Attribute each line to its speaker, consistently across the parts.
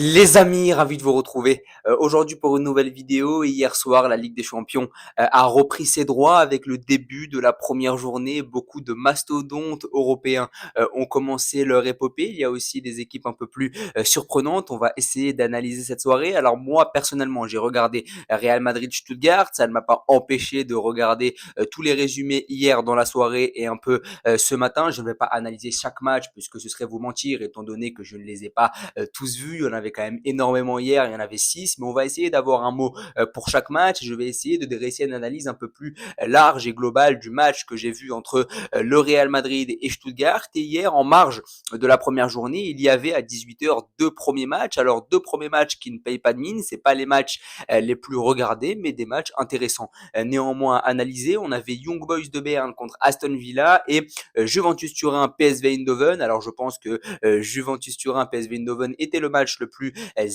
Speaker 1: Les amis, ravi de vous retrouver aujourd'hui pour une nouvelle vidéo. Hier soir, la Ligue des Champions a repris ses droits avec le début de la première journée. Beaucoup de mastodontes européens ont commencé leur épopée. Il y a aussi des équipes un peu plus surprenantes. On va essayer d'analyser cette soirée. Alors moi, personnellement, j'ai regardé Real Madrid-Stuttgart. Ça ne m'a pas empêché de regarder tous les résumés hier dans la soirée et un peu ce matin. Je ne vais pas analyser chaque match puisque ce serait vous mentir étant donné que je ne les ai pas tous vus. Il y en avait quand même énormément hier, il y en avait 6, mais on va essayer d'avoir un mot pour chaque match. Je vais essayer de dresser une analyse un peu plus large et globale du match que j'ai vu entre le Real Madrid et Stuttgart. Et hier, en marge de la première journée, il y avait à 18h deux premiers matchs. Alors deux premiers matchs qui ne payent pas de mine, c'est pas les matchs les plus regardés, mais des matchs intéressants. Néanmoins analysés, on avait Young Boys de Berne contre Aston Villa et Juventus Turin PSV Eindhoven. Alors je pense que Juventus Turin PSV Eindhoven était le match le plus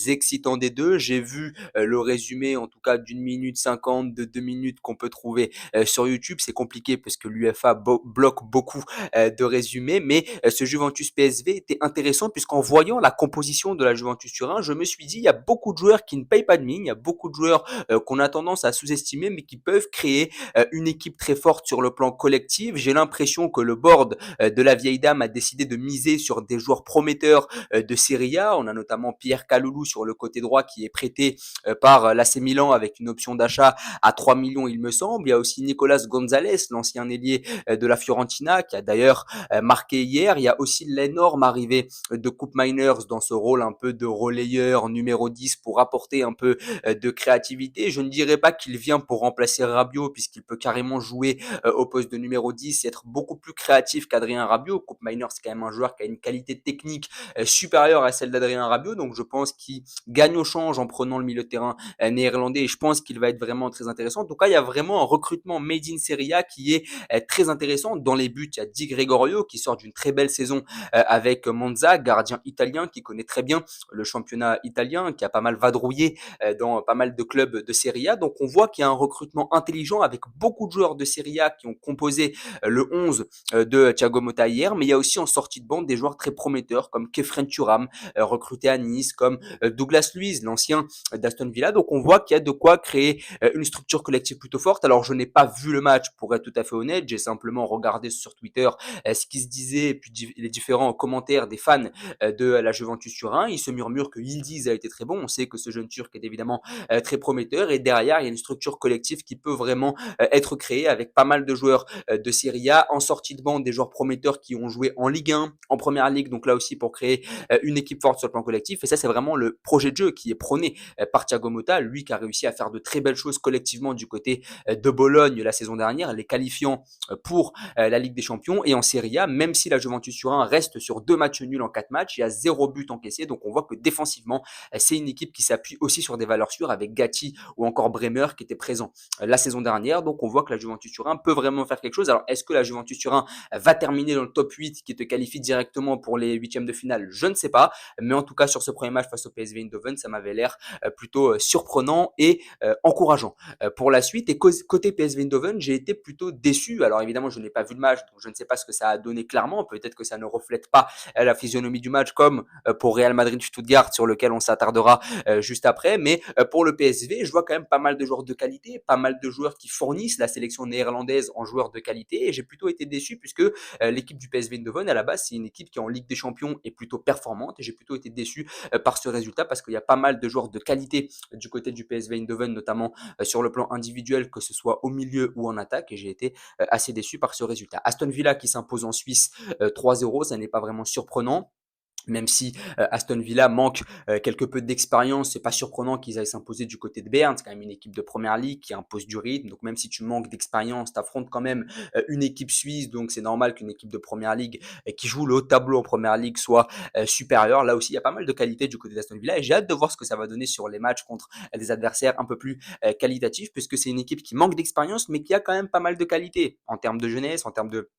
Speaker 1: excitant des deux. J'ai vu le résumé en tout cas d'une minute 50, de 2 minutes qu'on peut trouver sur YouTube. C'est compliqué parce que l'UEFA bloque beaucoup de résumés, mais ce Juventus PSV était intéressant puisqu'en voyant la composition de la Juventus Turin, je me suis dit il y a beaucoup de joueurs qui ne payent pas de mine, il y a beaucoup de joueurs qu'on a tendance à sous-estimer mais qui peuvent créer une équipe très forte sur le plan collectif. J'ai l'impression que le board de la vieille dame a décidé de miser sur des joueurs prometteurs de Serie A. On a notamment Pierre Kaloulou sur le côté droit qui est prêté par l'AC Milan avec une option d'achat à 3 millions il me semble. Il y a aussi Nicolas Gonzalez, l'ancien ailier de la Fiorentina qui a d'ailleurs marqué hier. Il y a aussi l'énorme arrivée de Coupe Miners dans ce rôle un peu de relayeur numéro 10 pour apporter un peu de créativité. Je ne dirais pas qu'il vient pour remplacer Rabiot puisqu'il peut carrément jouer au poste de numéro 10 et être beaucoup plus créatif qu'Adrien Rabiot. Coupe Miners, c'est quand même un joueur qui a une qualité technique supérieure à celle d'Adrien Rabiot, donc je pense qu'il gagne au change en prenant le milieu de terrain néerlandais et je pense qu'il va être vraiment très intéressant. En tout cas, il y a vraiment un recrutement made in Serie A qui est très intéressant. Dans les buts, il y a Di Gregorio qui sort d'une très belle saison avec Monza, gardien italien qui connaît très bien le championnat italien, qui a pas mal vadrouillé dans pas mal de clubs de Serie A. Donc on voit qu'il y a un recrutement intelligent avec beaucoup de joueurs de Serie A qui ont composé le 11 de Thiago Motta hier, mais il y a aussi en sortie de bande des joueurs très prometteurs comme Kefren Turam, recruté à Nice, comme Douglas Luiz, l'ancien d'Aston Villa. Donc on voit qu'il y a de quoi créer une structure collective plutôt forte. Alors je n'ai pas vu le match pour être tout à fait honnête, j'ai simplement regardé sur Twitter ce qui se disait et puis les différents commentaires des fans de la Juventus Turin. Il se murmure que Yildiz a été très bon. On sait que ce jeune Turc est évidemment très prometteur et derrière il y a une structure collective qui peut vraiment être créée avec pas mal de joueurs de Serie A en sortie de bande, des joueurs prometteurs qui ont joué en Ligue 1, en Première Ligue, donc là aussi pour créer une équipe forte sur le plan collectif. Et ça, c'est vraiment le projet de jeu qui est prôné par Thiago Motta, lui qui a réussi à faire de très belles choses collectivement du côté de Bologne la saison dernière, les qualifiant pour la Ligue des Champions. Et en Serie A, même si la Juventus Turin reste sur 2 matchs nuls en 4 matchs, il y a 0 but encaissé. Donc on voit que défensivement, c'est une équipe qui s'appuie aussi sur des valeurs sûres avec Gatti ou encore Bremer qui étaient présents la saison dernière. Donc on voit que la Juventus Turin peut vraiment faire quelque chose. Alors est-ce que la Juventus Turin va terminer dans le top 8 qui te qualifie directement pour les huitièmes de finale? Je ne sais pas. Mais en tout cas, sur ce premier match face au PSV Eindhoven, ça m'avait l'air plutôt surprenant et encourageant pour la suite. Et côté PSV Eindhoven, j'ai été plutôt déçu. Alors évidemment, je n'ai pas vu le match, donc je ne sais pas ce que ça a donné clairement. Peut-être que ça ne reflète pas la physionomie du match comme pour Real Madrid-Stuttgart sur lequel on s'attardera juste après. Mais pour le PSV, je vois quand même pas mal de joueurs de qualité, pas mal de joueurs qui fournissent la sélection néerlandaise en joueurs de qualité. Et j'ai plutôt été déçu puisque l'équipe du PSV Eindhoven, à la base, c'est une équipe qui en Ligue des Champions est plutôt performante. Et j'ai plutôt été déçu par ce résultat parce qu'il y a pas mal de joueurs de qualité du côté du PSV Eindhoven, notamment sur le plan individuel, que ce soit au milieu ou en attaque. Et j'ai été assez déçu par ce résultat. Aston Villa qui s'impose en Suisse 3-0, ça n'est pas vraiment surprenant. Même si Aston Villa manque quelque peu d'expérience, c'est pas surprenant qu'ils aillent s'imposer du côté de Berne. C'est quand même une équipe de première ligue qui impose du rythme. Donc même si tu manques d'expérience, tu affrontes quand même une équipe suisse. Donc c'est normal qu'une équipe de première ligue qui joue le haut tableau en première ligue soit supérieure. Là aussi, il y a pas mal de qualité du côté d'Aston Villa et j'ai hâte de voir ce que ça va donner sur les matchs contre des adversaires un peu plus qualitatifs, puisque c'est une équipe qui manque d'expérience, mais qui a quand même pas mal de qualité en termes de jeunesse, en termes de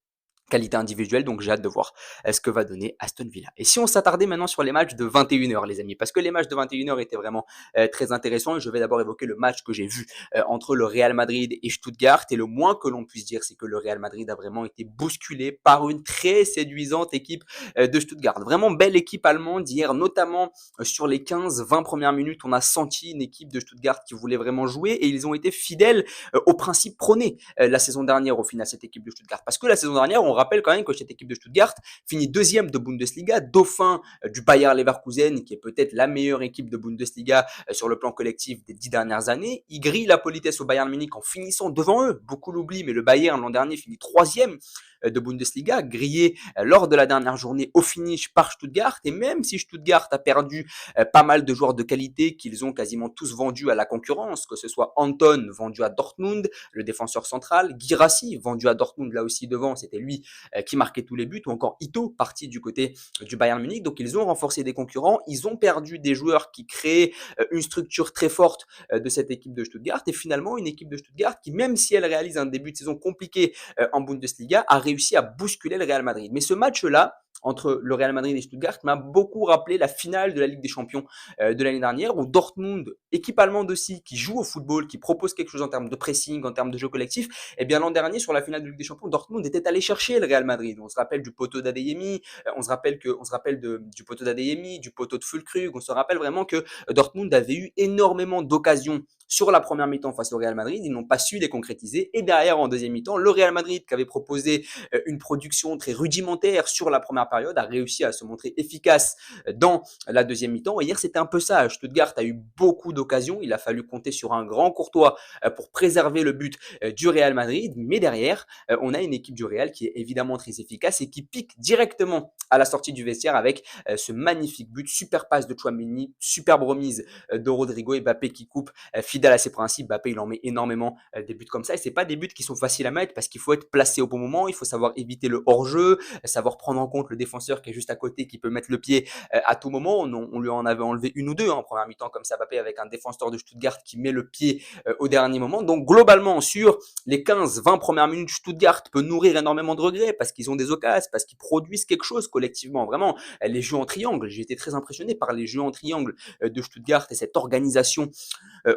Speaker 1: qualité individuelle, donc j'ai hâte de voir ce que va donner Aston Villa. Et si on s'attardait maintenant sur les matchs de 21h, les amis, parce que les matchs de 21h étaient vraiment très intéressants, et je vais d'abord évoquer le match que j'ai vu entre le Real Madrid et Stuttgart, et le moins que l'on puisse dire, c'est que le Real Madrid a vraiment été bousculé par une très séduisante équipe de Stuttgart. Vraiment belle équipe allemande hier, notamment sur les 15-20 premières minutes, on a senti une équipe de Stuttgart qui voulait vraiment jouer, et ils ont été fidèles au principe prôné la saison dernière au final, cette équipe de Stuttgart. Parce que la saison dernière, on rappelle quand même que cette équipe de Stuttgart finit deuxième de Bundesliga, dauphin du Bayer Leverkusen, qui est peut-être la meilleure équipe de Bundesliga sur le plan collectif des 10 dernières années. Ils grillent la politesse au Bayern Munich en finissant devant eux. Beaucoup l'oublient, mais le Bayern l'an dernier finit troisième de Bundesliga, grillé lors de la dernière journée au finish par Stuttgart. Et même si Stuttgart a perdu pas mal de joueurs de qualité qu'ils ont quasiment tous vendus à la concurrence, que ce soit Anton vendu à Dortmund, le défenseur central, Guirassy vendu à Dortmund là aussi devant, c'était lui qui marquait tous les buts, ou encore Ito parti du côté du Bayern Munich. Donc ils ont renforcé des concurrents, ils ont perdu des joueurs qui créaient une structure très forte de cette équipe de Stuttgart, et finalement une équipe de Stuttgart qui, même si elle réalise un début de saison compliqué en Bundesliga, a réussi à bousculer le Real Madrid. Mais ce match-là, entre le Real Madrid et Stuttgart, m'a beaucoup rappelé la finale de la Ligue des Champions de l'année dernière, où Dortmund, équipe allemande aussi, qui joue au football, qui propose quelque chose en termes de pressing, en termes de jeu collectif, et bien l'an dernier, sur la finale de Ligue des Champions, Dortmund était allé chercher le Real Madrid. On se rappelle du poteau d'Adeyemi, on se rappelle du poteau d'Adeyemi, du poteau de Füllkrug, on se rappelle vraiment que Dortmund avait eu énormément d'occasions sur la première mi-temps face au Real Madrid, ils n'ont pas su les concrétiser, et derrière en deuxième mi-temps, le Real Madrid qui avait proposé une production très rudimentaire sur la première période a réussi à se montrer efficace dans la deuxième mi-temps. Et hier, c'était un peu ça. Stuttgart a eu beaucoup d'occasions. Il a fallu compter sur un grand Courtois pour préserver le but du Real Madrid. Mais derrière, on a une équipe du Real qui est évidemment très efficace et qui pique directement à la sortie du vestiaire avec ce magnifique but, super passe de Tchouaméni, superbe remise de Rodrigo, et Mbappé qui coupe, fidèle à ses principes. Mbappé, il en met énormément des buts comme ça, et c'est pas des buts qui sont faciles à mettre parce qu'il faut être placé au bon moment, il faut savoir éviter le hors-jeu, savoir prendre en compte le défenseur qui est juste à côté, qui peut mettre le pied à tout moment. On lui en avait enlevé une ou deux en première mi-temps comme ça, Mbappé, avec un défenseur de Stuttgart qui met le pied au dernier moment. Donc globalement, sur les 15-20 premières minutes, Stuttgart peut nourrir énormément de regrets parce qu'ils ont des occasions, parce qu'ils produisent quelque chose collectivement. Vraiment, les jeux en triangle, j'ai été très impressionné par les jeux en triangle de Stuttgart et cette organisation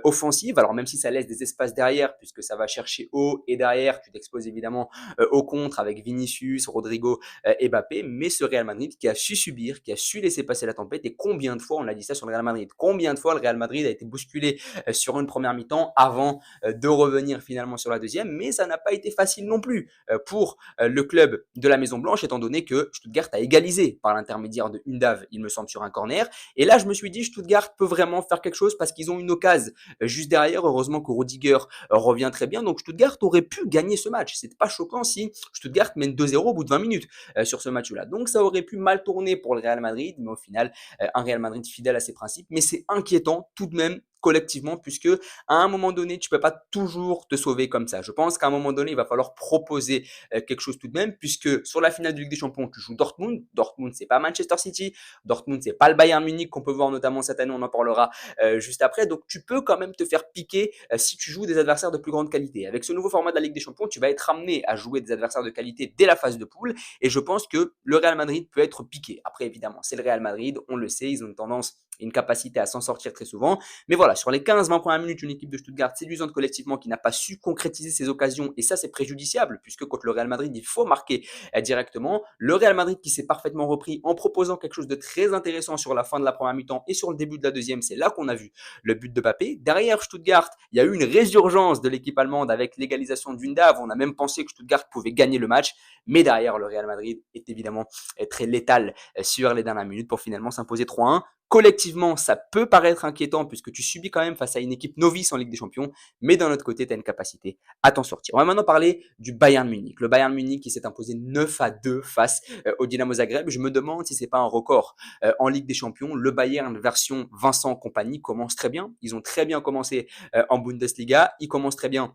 Speaker 1: offensive. Alors même si ça laisse des espaces derrière, puisque ça va chercher haut et derrière, tu t'exposes évidemment au contre avec Vinicius, Rodrigo et Mbappé, mais ce Real Madrid qui a su subir, qui a su laisser passer la tempête. Et combien de fois on a dit ça sur le Real Madrid, combien de fois le Real Madrid a été bousculé sur une première mi-temps avant de revenir finalement sur la deuxième, mais ça n'a pas été facile non plus pour le club de la Maison Blanche, étant donné que Stuttgart a égalisé par l'intermédiaire de Undav, il me semble, sur un corner. Et là, je me suis dit, Stuttgart peut vraiment faire quelque chose parce qu'ils ont une occasion juste derrière. Heureusement que Rudiger revient très bien, donc Stuttgart aurait pu gagner ce match. C'est pas choquant si Stuttgart mène 2-0 au bout de 20 minutes sur ce match-là. Donc ça aurait pu mal tourner pour le Real Madrid, mais au final, un Real Madrid fidèle à ses principes. Mais c'est inquiétant tout de même collectivement, puisque à un moment donné, tu peux pas toujours te sauver comme ça. Je pense qu'à un moment donné, il va falloir proposer quelque chose tout de même, puisque sur la finale de Ligue des Champions, tu joues Dortmund. Dortmund, c'est pas Manchester City. Dortmund, c'est pas le Bayern Munich qu'on peut voir notamment cette année, on en parlera juste après. Donc tu peux quand même te faire piquer si tu joues des adversaires de plus grande qualité. Avec ce nouveau format de la Ligue des Champions, tu vas être amené à jouer des adversaires de qualité dès la phase de poule, et je pense que le Real Madrid peut être piqué. Après, évidemment, c'est le Real Madrid, on le sait, ils ont une tendance, une capacité à s'en sortir très souvent. Mais voilà, sur les 15-20 premières minutes, une équipe de Stuttgart séduisante collectivement qui n'a pas su concrétiser ses occasions, et ça c'est préjudiciable puisque contre le Real Madrid, il faut marquer directement. Le Real Madrid qui s'est parfaitement repris en proposant quelque chose de très intéressant sur la fin de la première mi-temps et sur le début de la deuxième, c'est là qu'on a vu le but de Mbappé. Derrière Stuttgart, il y a eu une résurgence de l'équipe allemande avec l'égalisation d'Undav. On a même pensé que Stuttgart pouvait gagner le match, mais derrière, le Real Madrid est évidemment très létal sur les dernières minutes pour finalement s'imposer 3-1. Collectivement, ça peut paraître inquiétant puisque tu subis quand même face à une équipe novice en Ligue des Champions, mais d'un autre côté, tu as une capacité à t'en sortir. On va maintenant parler du Bayern Munich. Le Bayern Munich qui s'est imposé 9-2 face au Dynamo Zagreb. Je me demande si c'est pas un record en Ligue des Champions. Le Bayern version Vincent compagnie commence très bien. Ils ont très bien commencé en Bundesliga. Ils commencent très bien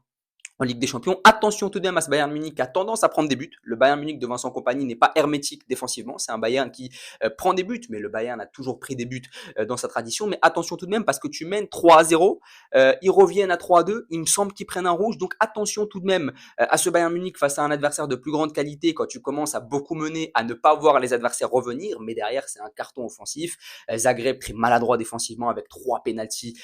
Speaker 1: en Ligue des Champions. Attention tout de même à ce Bayern Munich qui a tendance à prendre des buts. Le Bayern Munich de Vincent Kompany n'est pas hermétique défensivement. C'est un Bayern qui prend des buts, mais le Bayern a toujours pris des buts dans sa tradition. Mais attention tout de même parce que tu mènes 3-0, ils reviennent à 3-2. Il me semble qu'ils prennent un rouge. Donc attention tout de même à ce Bayern Munich face à un adversaire de plus grande qualité quand tu commences à beaucoup mener, à ne pas voir les adversaires revenir. Mais derrière, c'est un carton offensif. Zagreb très maladroit défensivement avec 3 pénaltys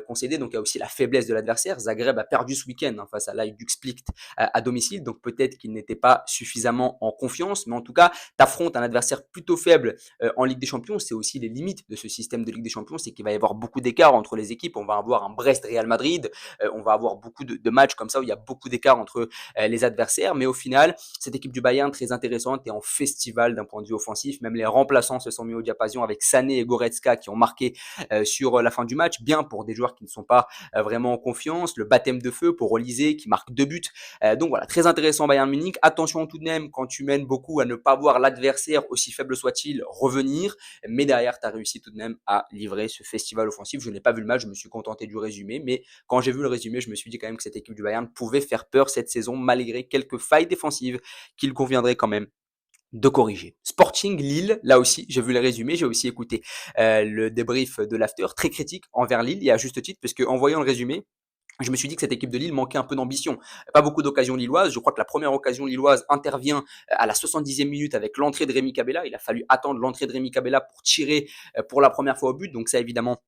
Speaker 1: concédés. Donc il y a aussi la faiblesse de l'adversaire. Zagreb a perdu ce week-end face à l'Hajduk Split à domicile. Donc peut-être qu'il n'était pas suffisamment en confiance. Mais en tout cas, tu affrontes un adversaire plutôt faible en Ligue des Champions. C'est aussi les limites de ce système de Ligue des Champions. C'est qu'il va y avoir beaucoup d'écart entre les équipes. On va avoir un Brest-Real Madrid. On va avoir beaucoup de matchs comme ça où il y a beaucoup d'écart entre les adversaires. Mais au final, cette équipe du Bayern, très intéressante et en festival d'un point de vue offensif. Même les remplaçants se sont mis au diapason avec Sané et Goretzka qui ont marqué sur la fin du match. Bien pour des joueurs qui ne sont pas vraiment en confiance. Le baptême de feu pour Olysée qui marque 2 buts. Donc voilà, très intéressant Bayern Munich. Attention tout de même quand tu mènes beaucoup à ne pas voir l'adversaire, aussi faible soit-il, revenir. Mais derrière, tu as réussi tout de même à livrer ce festival offensif. Je n'ai pas vu le match, je me suis contenté du résumé. Mais quand j'ai vu le résumé, je me suis dit quand même que cette équipe du Bayern pouvait faire peur cette saison malgré quelques failles défensives qu'il conviendrait quand même de corriger. Sporting Lille, là aussi, j'ai vu le résumé, j'ai aussi écouté le débrief de l'after, très critique envers Lille, et à juste titre, parce qu'en voyant le résumé, je me suis dit que cette équipe de Lille manquait un peu d'ambition. Pas beaucoup d'occasions lilloises. Je crois que la première occasion lilloise intervient à la 70e minute avec l'entrée de Rémi Cabella. Il a fallu attendre l'entrée de Rémi Cabella pour tirer pour la première fois au but. Donc ça, évidemment,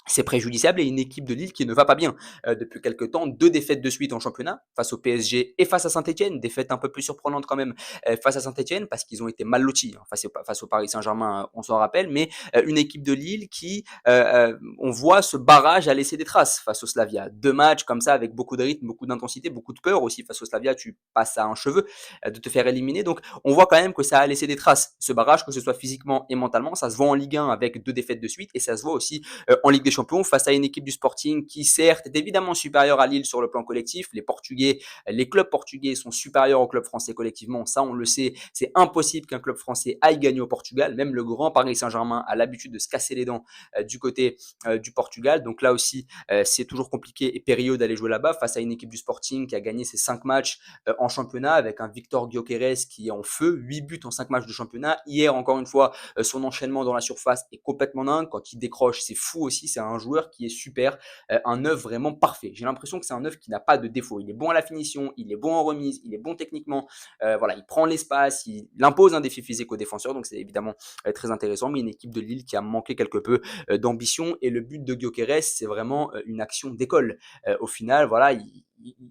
Speaker 1: c'est préjudiciable et une équipe de Lille qui ne va pas bien depuis quelques temps. 2 défaites de suite en championnat face au PSG et face à Saint-Etienne. Défaite un peu plus surprenante quand même face à Saint-Etienne parce qu'ils ont été mal lotis face au Paris Saint-Germain, on s'en rappelle. Mais une équipe de Lille qui, on voit ce barrage a laissé des traces face au Slavia. 2 matchs comme ça avec beaucoup de rythme, beaucoup d'intensité, beaucoup de peur aussi face au Slavia. Tu passes à un cheveu de te faire éliminer. Donc on voit quand même que ça a laissé des traces. Ce barrage, que ce soit physiquement et mentalement, ça se voit en Ligue 1 avec 2 défaites de suite et ça se voit aussi en Ligue des Champions face à une équipe du Sporting qui certes est évidemment supérieure à Lille sur le plan collectif. Les clubs portugais sont supérieurs aux clubs français collectivement, ça on le sait. C'est impossible qu'un club français aille gagner au Portugal. Même le grand Paris Saint-Germain a l'habitude de se casser les dents du côté du Portugal. Donc là aussi, c'est toujours compliqué et périlleux d'aller jouer là-bas face à une équipe du Sporting qui a gagné ses 5 matchs en championnat avec un Victor Gyökeres qui est en feu, 8 buts en 5 matchs de championnat. Hier, encore une fois, son enchaînement dans la surface est complètement dingue. Quand il décroche, c'est fou aussi. C'est un joueur qui est super, un neuf vraiment parfait. J'ai l'impression que c'est un neuf qui n'a pas de défaut. Il est bon à la finition, il est bon en remise, il est bon techniquement. Voilà, il prend l'espace, il impose un défi physique aux défenseurs. Donc c'est évidemment très intéressant. Mais une équipe de Lille qui a manqué quelque peu d'ambition. Et le but de Gyökeres, c'est vraiment une action d'école. Au final, voilà,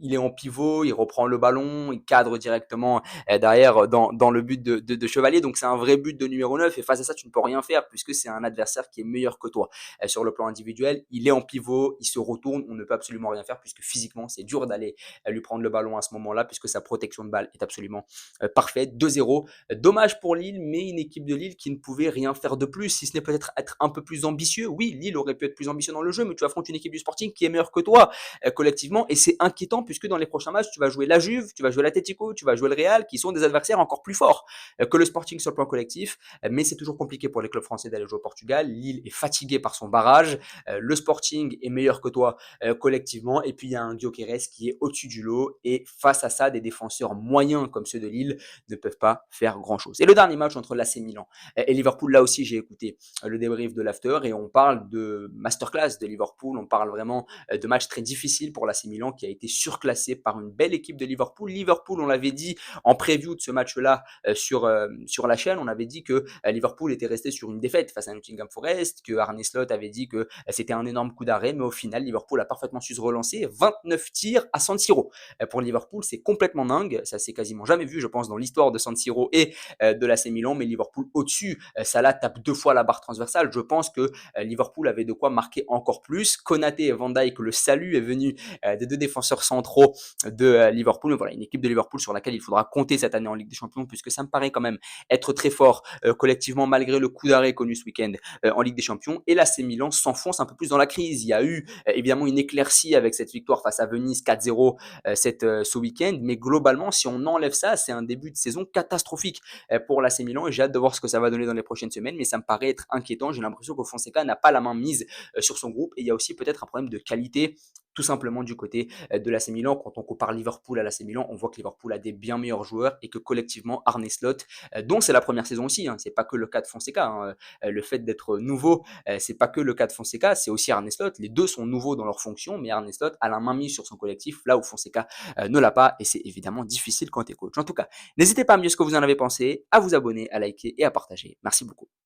Speaker 1: il est en pivot, il reprend le ballon, il cadre directement derrière dans le but de Chevalier. Donc c'est un vrai but de numéro 9 et face à ça, tu ne peux rien faire puisque c'est un adversaire qui est meilleur que toi. Sur le plan individuel, il est en pivot, il se retourne, on ne peut absolument rien faire puisque physiquement, c'est dur d'aller lui prendre le ballon à ce moment-là puisque sa protection de balle est absolument parfaite. 2-0. Dommage pour Lille, mais une équipe de Lille qui ne pouvait rien faire de plus, si ce n'est peut-être être un peu plus ambitieux. Oui, Lille aurait pu être plus ambitieux dans le jeu, mais tu affrontes une équipe du Sporting qui est meilleure que toi collectivement et c'est inquiétant puisque dans les prochains matchs, tu vas jouer la Juve, tu vas jouer l'Atlético, tu vas jouer le Real qui sont des adversaires encore plus forts que le Sporting sur le plan collectif. Mais c'est toujours compliqué pour les clubs français d'aller jouer au Portugal. Lille est fatigué par son barrage. Le Sporting est meilleur que toi collectivement. Et puis il y a un Gyökeres qui est au-dessus du lot. Et face à ça, des défenseurs moyens comme ceux de Lille ne peuvent pas faire grand-chose. Et le dernier match entre l'AC Milan et Liverpool, là aussi j'ai écouté le débrief de l'after et on parle de masterclass de Liverpool. On parle vraiment de matchs très difficiles pour l'AC Milan qui a été surclassé par une belle équipe de Liverpool. Liverpool, on l'avait dit en preview de ce match-là sur la chaîne, on avait dit que Liverpool était resté sur une défaite face à Nottingham Forest, que Arne Slot avait dit que c'était un énorme coup d'arrêt, mais au final, Liverpool a parfaitement su se relancer. 29 tirs à San Siro. Pour Liverpool, c'est complètement dingue. Ça s'est quasiment jamais vu, je pense, dans l'histoire de San Siro et de l'AC Milan, mais Liverpool au-dessus. Salah tape 2 fois la barre transversale. Je pense que Liverpool avait de quoi marquer encore plus. Konaté et Van Dijk, le salut est venu des 2 défenseurs centraux de Liverpool. Mais voilà, une équipe de Liverpool sur laquelle il faudra compter cette année en Ligue des Champions, puisque ça me paraît quand même être très fort collectivement, malgré le coup d'arrêt connu ce week-end en Ligue des Champions. Et l'AC Milan s'enfonce un peu plus dans la crise. Il y a eu évidemment une éclaircie avec cette victoire face à Venise 4-0 ce week-end, mais globalement, si on enlève ça, c'est un début de saison catastrophique pour l'AC Milan et j'ai hâte de voir ce que ça va donner dans les prochaines semaines, mais ça me paraît être inquiétant. J'ai l'impression que Fonseca n'a pas la main mise sur son groupe et il y a aussi peut-être un problème de qualité tout simplement du côté de l'AC Milan. Quand on compare Liverpool à l'AC Milan, on voit que Liverpool a des bien meilleurs joueurs et que collectivement, Arne Slot, dont c'est la première saison aussi, hein, c'est pas que le cas de Fonseca, hein, le fait d'être nouveau, c'est pas que le cas de Fonseca, c'est aussi Arne Slot. Les deux sont nouveaux dans leur fonction, mais Arne Slot a la main mise sur son collectif, là où Fonseca ne l'a pas, et c'est évidemment difficile quand tu es coach. En tout cas, n'hésitez pas à me dire ce que vous en avez pensé, à vous abonner, à liker et à partager. Merci beaucoup.